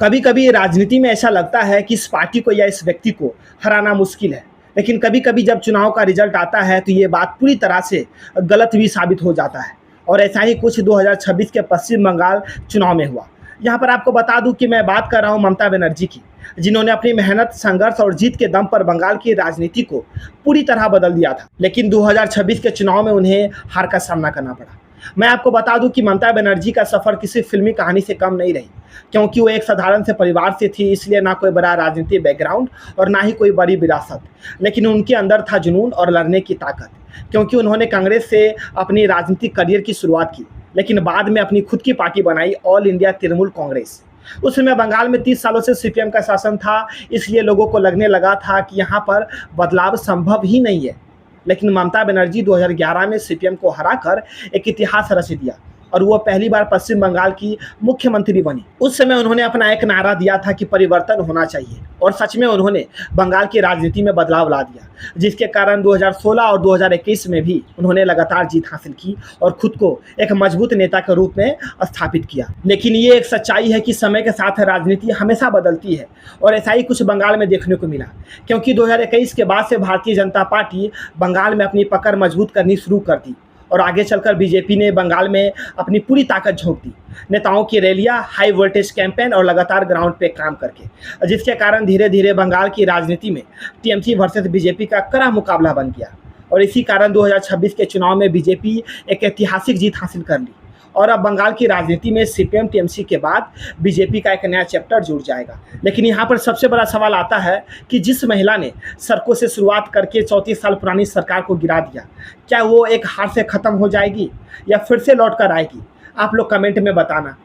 कभी कभी राजनीति में ऐसा लगता है कि इस पार्टी को या इस व्यक्ति को हराना मुश्किल है, लेकिन कभी कभी जब चुनाव का रिजल्ट आता है तो ये बात पूरी तरह से गलत भी साबित हो जाता है। और ऐसा ही कुछ 2026 के पश्चिम बंगाल चुनाव में हुआ। यहाँ पर आपको बता दूं कि मैं बात कर रहा हूँ ममता बनर्जी की, जिन्होंने अपनी मेहनत, संघर्ष और जीत के दम पर बंगाल की राजनीति को पूरी तरह बदल दिया था। लेकिन 2026 के चुनाव में उन्हें हार का सामना करना पड़ा। मैं आपको बता दूं कि ममता बनर्जी का सफ़र किसी फिल्मी कहानी से कम नहीं रही, क्योंकि वो एक साधारण से परिवार से थी, इसलिए ना कोई बड़ा राजनीतिक बैकग्राउंड और ना ही कोई बड़ी विरासत। लेकिन उनके अंदर था जुनून और लड़ने की ताकत, क्योंकि उन्होंने कांग्रेस से अपनी राजनीतिक करियर की शुरुआत की, लेकिन बाद में अपनी खुद की पार्टी बनाई, ऑल इंडिया तृणमूल कांग्रेस। उस समय बंगाल में 30 सालों से सीपीएम का शासन था, इसलिए लोगों को लगने लगा था कि यहाँ पर बदलाव संभव ही नहीं है। लेकिन ममता बनर्जी 2011 में सीपीएम को हराकर एक इतिहास रच दिया और वो पहली बार पश्चिम बंगाल की मुख्यमंत्री बनी। उस समय उन्होंने अपना एक नारा दिया था कि परिवर्तन होना चाहिए, और सच में उन्होंने बंगाल की राजनीति में बदलाव ला दिया, जिसके कारण 2016 और 2021 में भी उन्होंने लगातार जीत हासिल की और खुद को एक मजबूत नेता के रूप में स्थापित किया। लेकिन ये एक सच्चाई है कि समय के साथ राजनीति हमेशा बदलती है, और ऐसा ही कुछ बंगाल में देखने को मिला, क्योंकि 2021 के बाद से भारतीय जनता पार्टी बंगाल में अपनी पकड़ मजबूत करनी शुरू कर दी और आगे चलकर बीजेपी ने बंगाल में अपनी पूरी ताकत झोंक दी, नेताओं की रैलियां, हाई वोल्टेज कैंपेन और लगातार ग्राउंड पे काम करके, जिसके कारण धीरे धीरे बंगाल की राजनीति में टीएमसी वर्सेस बीजेपी का कड़ा मुकाबला बन गया। और इसी कारण 2026 के चुनाव में बीजेपी एक ऐतिहासिक जीत हासिल कर ली, और अब बंगाल की राजनीति में सीपीएम टीएमसी के बाद बीजेपी का एक नया चैप्टर जुड़ जाएगा। लेकिन यहाँ पर सबसे बड़ा सवाल आता है कि जिस महिला ने सड़कों से शुरुआत करके 34 साल पुरानी सरकार को गिरा दिया, क्या वो एक हार से ख़त्म हो जाएगी या फिर से लौट कर आएगी? आप लोग कमेंट में बताना।